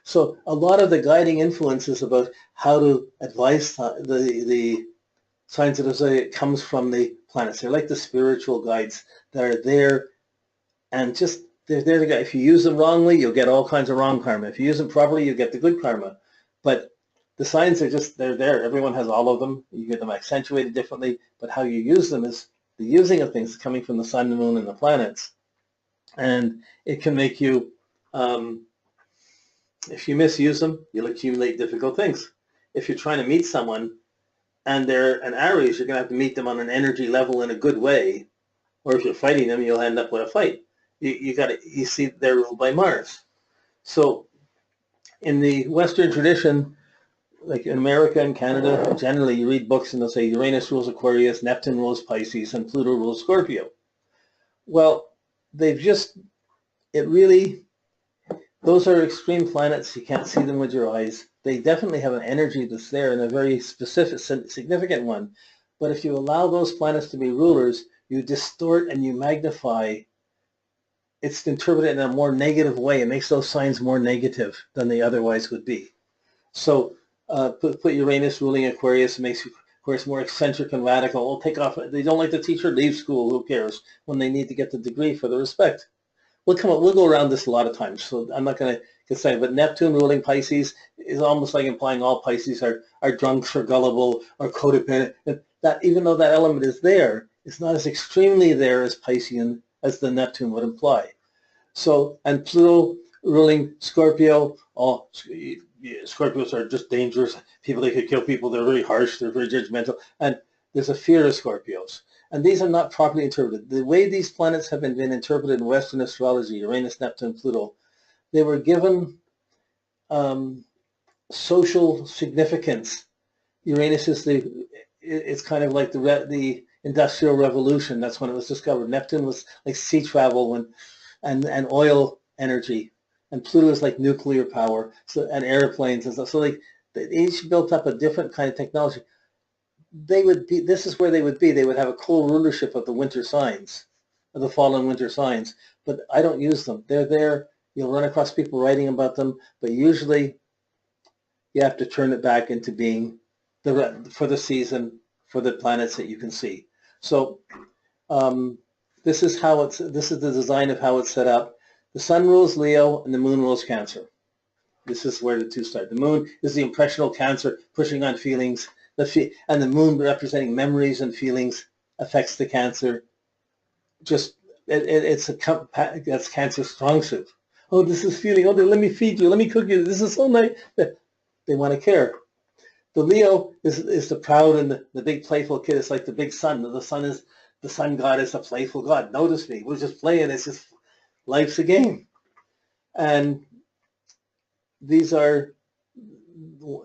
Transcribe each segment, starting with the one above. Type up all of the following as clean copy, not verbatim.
So a lot of the guiding influences about how to advise the signs of the zodiac comes from the planets. They're like the spiritual guides that are there, and just they're there to guide. If you use them wrongly, you'll get all kinds of wrong karma. If you use them properly, you get the good karma. But the signs are just, they're there. Everyone has all of them. You get them accentuated differently, but how you use them is the using of things coming from the sun, the moon, and the planets. And it can make you, if you misuse them, you'll accumulate difficult things. If you're trying to meet someone and they're an Aries, you're going to have to meet them on an energy level in a good way. Or if you're fighting them, you'll end up with a fight. You see, they're ruled by Mars. So in the Western tradition, like in America and Canada, generally you read books and they'll say Uranus rules Aquarius, Neptune rules Pisces, and Pluto rules Scorpio. Well, those are extreme planets. You can't see them with your eyes. They definitely have an energy that's there, and a very specific, significant one. But if you allow those planets to be rulers, you distort and you magnify. It's interpreted in a more negative way. It makes those signs more negative than they otherwise would be. So put Uranus ruling Aquarius, it makes Aquarius more eccentric and radical. We'll take off. They don't like the teacher, leave school. Who cares? When they need to get the degree for the respect. We'll go around this a lot of times, so I'm not going to get started. But Neptune ruling Pisces is almost like implying all Pisces are drunks or gullible or codependent. That even though that element is there, it's not as extremely there as Piscean as the Neptune would imply. So, and Pluto ruling Scorpio, Scorpios are just dangerous people. They could kill people. They're very harsh. They're very judgmental. And there's a fear of Scorpios. And these are not properly interpreted. The way these planets have been interpreted in Western astrology, Uranus, Neptune, Pluto, they were given social significance. Uranus is it's kind of like the Industrial Revolution. That's when it was discovered. Neptune was like sea travel and oil energy. And Pluto is like nuclear power, and airplanes and stuff. So they each built up a different kind of technology. This is where they would be. They would have a co-rulership of the winter signs, of the fall and winter signs. But I don't use them. They're there. You'll run across people writing about them, but usually you have to turn it back into being for the season, for the planets that you can see. So this is the design of how it's set up. The sun rules Leo and the moon rules Cancer. This is where the two start. The moon is the impressional Cancer pushing on feelings, and the moon representing memories and feelings affects the Cancer. That's Cancer's strong suit. Oh, this is feeling. Oh, let me feed you. Let me cook you. This is so nice. They want to care. The Leo is the proud and the big playful kid. It's like the big sun. The sun god is a playful god. Notice me. We're just playing. It's just life's a game. And these are,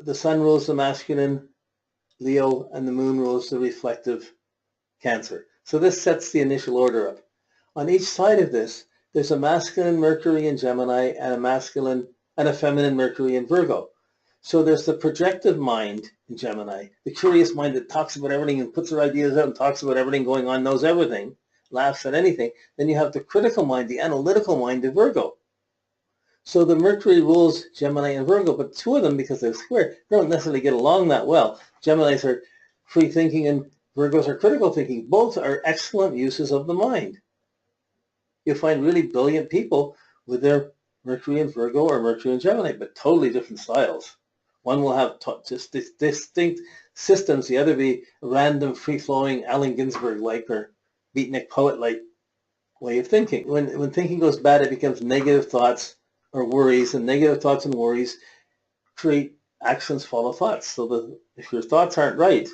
the sun rules the masculine Leo and the moon rules the reflective Cancer. So this sets the initial order up. On each side of this, there's a masculine Mercury in Gemini and a feminine Mercury in Virgo. So there's the projective mind in Gemini, the curious mind that talks about everything and puts their ideas out and talks about everything going on, knows everything, laughs at anything. Then you have the critical mind, the analytical mind in Virgo. So the Mercury rules Gemini and Virgo, but two of them, because they're square, don't necessarily get along that well. Geminis are free thinking and Virgos are critical thinking. Both are excellent uses of the mind. You'll find really brilliant people with their Mercury in Virgo or Mercury in Gemini, but totally different styles. One will have just distinct systems, the other be random, free-flowing, Allen Ginsberg-like or beatnik poet-like way of thinking. When thinking goes bad, it becomes negative thoughts or worries, and negative thoughts and worries create actions follow thoughts. So if your thoughts aren't right,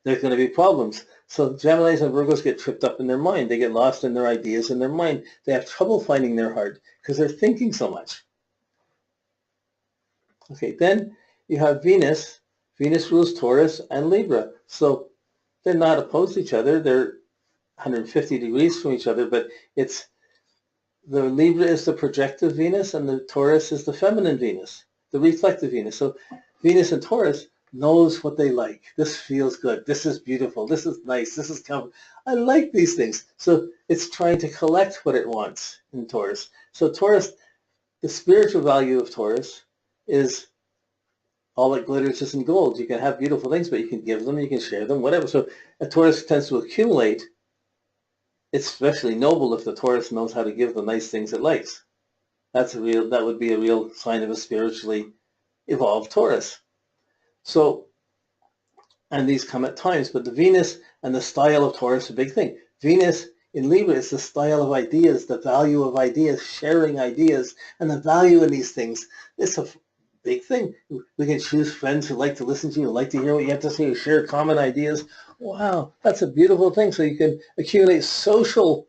there's going to be problems. So Geminis and Virgos get tripped up in their mind. They get lost in their ideas in their mind. They have trouble finding their heart because they're thinking so much. Okay, then you have Venus. Venus rules Taurus and Libra. So they're not opposed to each other. They're 150 degrees from each other, but the Libra is the projective Venus and the Taurus is the feminine Venus, the reflective Venus. So Venus and Taurus knows what they like. This feels good. This is beautiful. This is nice. This is comfortable. I like these things. So it's trying to collect what it wants in Taurus. So Taurus, The spiritual value of Taurus is all that glitters isn't gold. You can have beautiful things, but you can give them, you can share them, whatever. So a Taurus tends to accumulate. It's especially noble if the Taurus knows how to give the nice things it likes. That would be a real sign of a spiritually evolved Taurus. So, and these come at times, but the Venus and the style of Taurus is a big thing. Venus in Libra is the style of ideas, the value of ideas, sharing ideas, and the value in these things. It's a big thing. We can choose friends who like to listen to you, like to hear what you have to say, who share common ideas. Wow, that's a beautiful thing. So you can accumulate social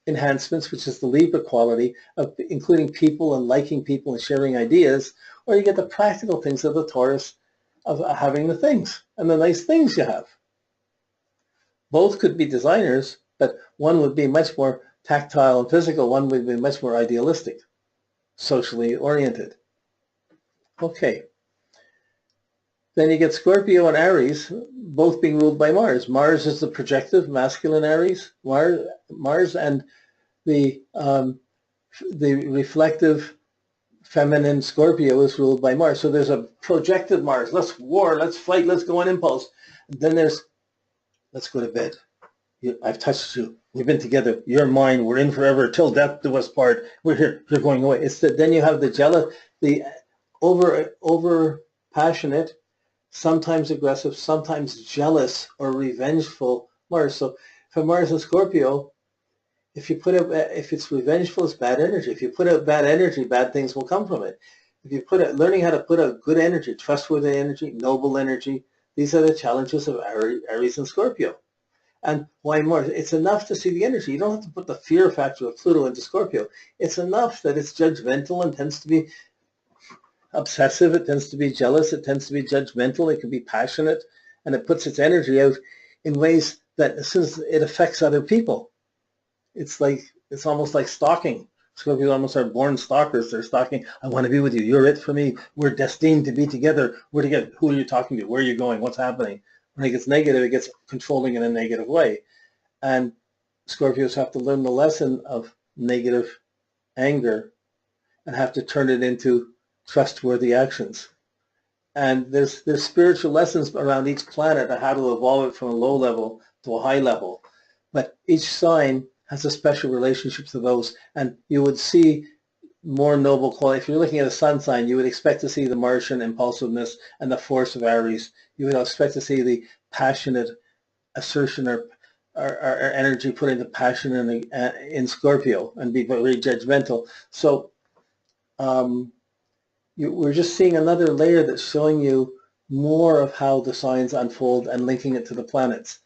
enhancements, which is the Libra quality of including people and liking people and sharing ideas, or you get the practical things of the Taurus of having the things and the nice things you have. Both could be designers, but one would be much more tactile and physical. One would be much more idealistic, socially oriented. Okay. Then you get Scorpio and Aries, both being ruled by Mars. Mars is the projective, masculine Aries. Mars and the reflective, feminine Scorpio is ruled by Mars. So there's a projective Mars. Let's war, let's fight, let's go on impulse. And then there's, let's go to bed. I've touched you. We've been together. You're mine. We're in forever. Till death do us part. We're here. You're going away. It's that then you have the jealous, the over passionate, sometimes aggressive, sometimes jealous or revengeful Mars. So for Mars and Scorpio, if it's revengeful, it's bad energy. If you put out bad energy, bad things will come from it. If you learning how to put out good energy, trustworthy energy, noble energy, these are the challenges of Aries and Scorpio. And why Mars? It's enough to see the energy. You don't have to put the fear factor of Pluto into Scorpio. It's enough that it's judgmental and tends to be obsessive. It tends to be jealous. It tends to be judgmental. It can be passionate. And it puts its energy out in ways that as soon as it affects other people, it's almost like stalking. Scorpios almost are born stalkers. They're stalking. I want to be with you. You're it for me. We're destined to be together. We're together. Who are you talking to? Where are you going? What's happening? When it gets negative, it gets controlling in a negative way. And Scorpios have to learn the lesson of negative anger and have to turn it into trustworthy actions. And there's spiritual lessons around each planet on how to evolve it from a low level to a high level. But each sign has a special relationship to those. And you would see more noble quality. If you're looking at a sun sign, you would expect to see the Martian impulsiveness and the force of Aries. You would expect to see the passionate assertion or energy put into passion in Scorpio and be very judgmental. So we're just seeing another layer that's showing you more of how the signs unfold and linking it to the planets.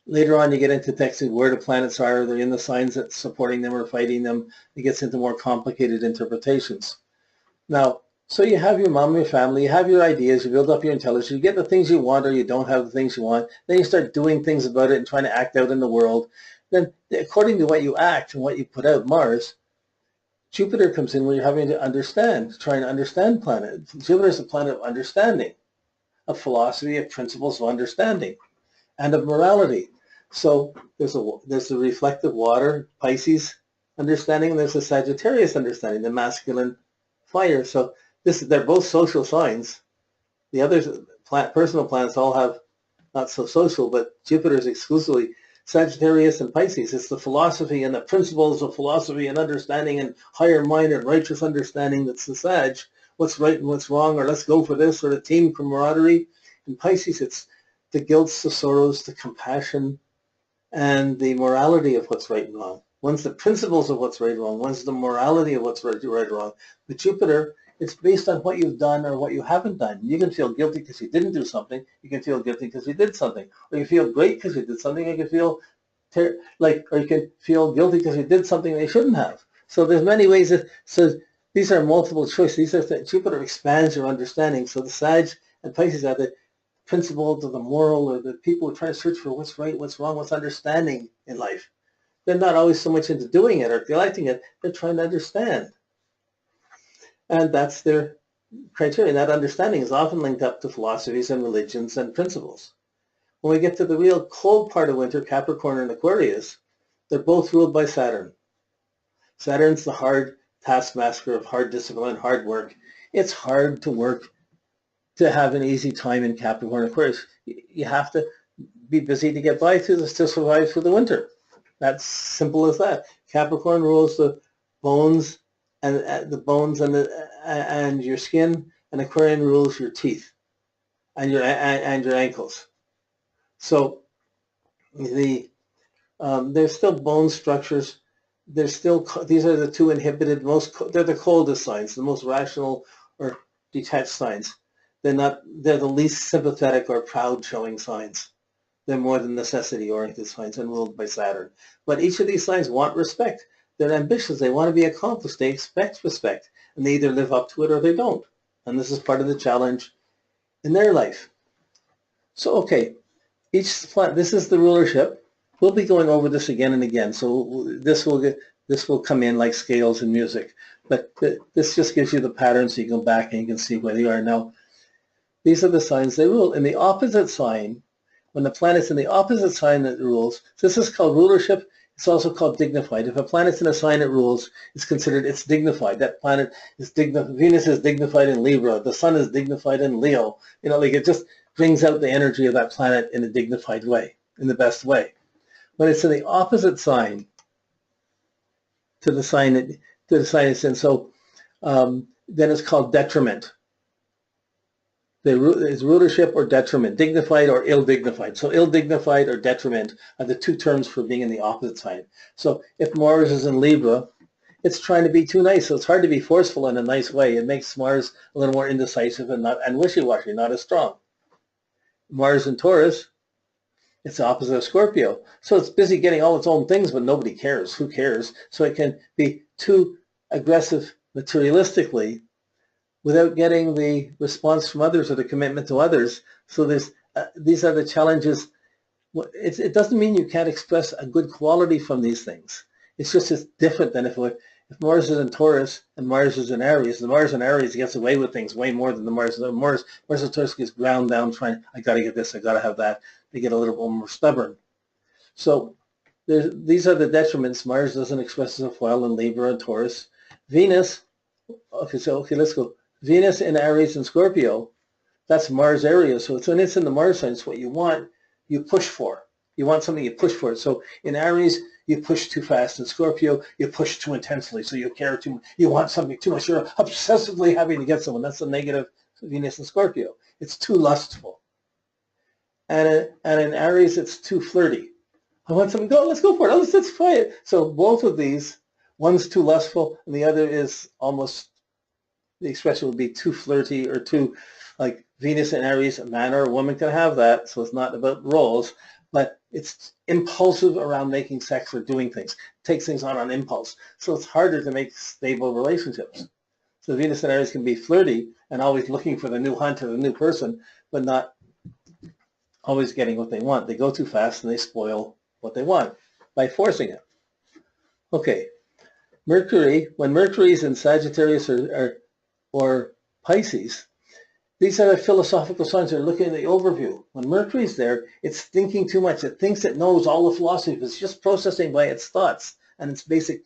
Later on, you get into texting where the planets are. They're in the signs that's supporting them or fighting them. It gets into more complicated interpretations. Now, so you have your mom, your family, you have your ideas, you build up your intelligence, you get the things you want or you don't have the things you want. Then you start doing things about it and trying to act out in the world. Then, according to what you act and what you put out, Mars, Jupiter comes in where you're having to understand, trying to understand planet. Jupiter is a planet of understanding, of philosophy, of principles of understanding, and of morality. So there's the reflective water, Pisces understanding, and there's the Sagittarius understanding, the masculine fire. So they're both social signs. The other personal planets all have not so social, but Jupiter is exclusively Sagittarius and Pisces. It's the philosophy and the principles of philosophy and understanding and higher mind and righteous understanding that's the Sag. What's right and what's wrong, or let's go for this, or the team camaraderie. In Pisces, it's the guilts, the sorrows, the compassion, and the morality of what's right and wrong. One's the principles of what's right and wrong. One's the morality of what's right and wrong. With Jupiter, it's based on what you've done or what you haven't done. You can feel guilty because you didn't do something. You can feel guilty because you did something. Or you feel great because you did something. You can feel or you can feel guilty because you did something they shouldn't have. So there's many ways. So these are multiple choices. Jupiter expands your understanding. So the Sag and Pisces are the principles of the moral, or the people who try to search for what's right, what's wrong, what's understanding in life. They're not always so much into doing it or collecting it. They're trying to understand. And that's their criteria. That understanding is often linked up to philosophies and religions and principles. When we get to the real cold part of winter, Capricorn and Aquarius, they're both ruled by Saturn. Saturn's the hard taskmaster of hard discipline, hard work. It's hard to work to have an easy time in Capricorn. Of course, you have to be busy to get by through this, to survive through the winter. That's simple as that. Capricorn rules the bones and and your skin, and Aquarian rules your teeth and your ankles. So there's still bone structures. These are the two inhibited they're the coldest signs, the most rational or detached signs. They're the least sympathetic or proud showing signs. They're more than necessity-oriented signs and ruled by Saturn. But each of these signs want respect. They're ambitious. They want to be accomplished. They expect respect. And they either live up to it or they don't. And this is part of the challenge in their life. So, okay, this is the rulership. We'll be going over this again and again. So this will come in like scales in music. But this just gives you the pattern so you go back and you can see where they are. Now, these are the signs they rule. In the opposite sign, when the planet's in the opposite sign that rules, this is called rulership. It's also called dignified. If a planet's in a sign it rules, it's dignified. That planet is dignified. Venus is dignified in Libra. The sun is dignified in Leo. Like it just brings out the energy of that planet in a dignified way, in the best way. When it's in the opposite sign to the sign it's in, so then it's called detriment. Is rulership or detriment, dignified or ill-dignified. So ill-dignified or detriment are the two terms for being in the opposite sign. So if Mars is in Libra, it's trying to be too nice. So it's hard to be forceful in a nice way. It makes Mars a little more indecisive and wishy-washy, not as strong. Mars in Taurus, it's the opposite of Scorpio. So it's busy getting all its own things, but nobody cares. Who cares? So it can be too aggressive materialistically without getting the response from others or the commitment to others. So these are the challenges. It doesn't mean you can't express a good quality from these things. It's just it's different than if Mars is in Taurus and Mars is in Aries. The Mars in Aries gets away with things way more than the Mars in Taurus gets ground down trying, I got to get this, I got to have that. They get a little bit more stubborn. So these are the detriments. Mars doesn't express itself well in Libra and Taurus. Venus, okay, let's go. Venus in Aries and Scorpio, that's Mars area. So when it's in the Mars sign, it's what you want, you push for. You want something, you push for it. So in Aries, you push too fast. In Scorpio, you push too intensely. So you care too much. You want something too much. You're obsessively having to get someone. That's the negative Venus and Scorpio. It's too lustful. And in Aries, it's too flirty. I want something, let's go for it. Let's try it. So both of these, one's too lustful and the other is almost, the expression would be too flirty or too, like Venus and Aries, a man or a woman can have that, so it's not about roles, but it's impulsive around making sex or doing things. It takes things on impulse. So it's harder to make stable relationships. So Venus and Aries can be flirty and always looking for the new hunt or the new person, but not always getting what they want. They go too fast and they spoil what they want by forcing it. Okay, Mercury, when Mercury is in Sagittarius or Pisces, these are the philosophical signs that are looking at the overview. When Mercury's there, it's thinking too much. It thinks it knows all the philosophy. It's just processing by its thoughts and its basic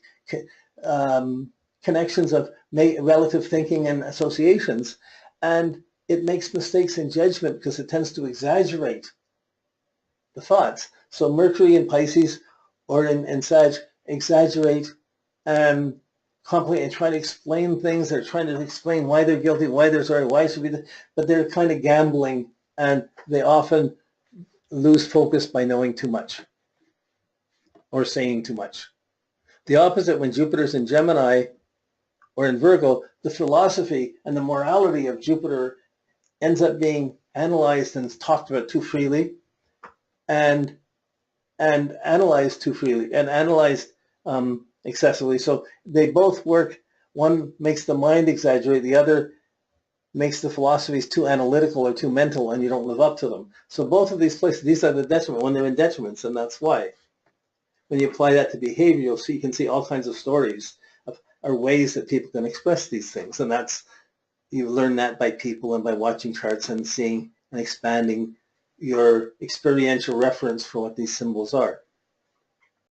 connections of relative thinking and associations. And it makes mistakes in judgment because it tends to exaggerate the thoughts. So Mercury in Pisces or in Sag exaggerate complicate and trying to explain things. They're trying to explain why they're guilty, why they're sorry, why it should be, but they're kind of gambling, and they often lose focus by knowing too much or saying too much. The opposite, when Jupiter's in Gemini or in Virgo, the philosophy and the morality of Jupiter ends up being analyzed and talked about too freely, and analyzed too freely, and analyzed excessively. So they both work. One makes the mind exaggerate, the other makes the philosophies too analytical or too mental, and you don't live up to them. So both of these places, these are the detriment when they're in detriments, and that's why. When you apply that to behavior, you can see all kinds of stories or ways that people can express these things, and you learn that by people and by watching charts and seeing and expanding your experiential reference for what these symbols are.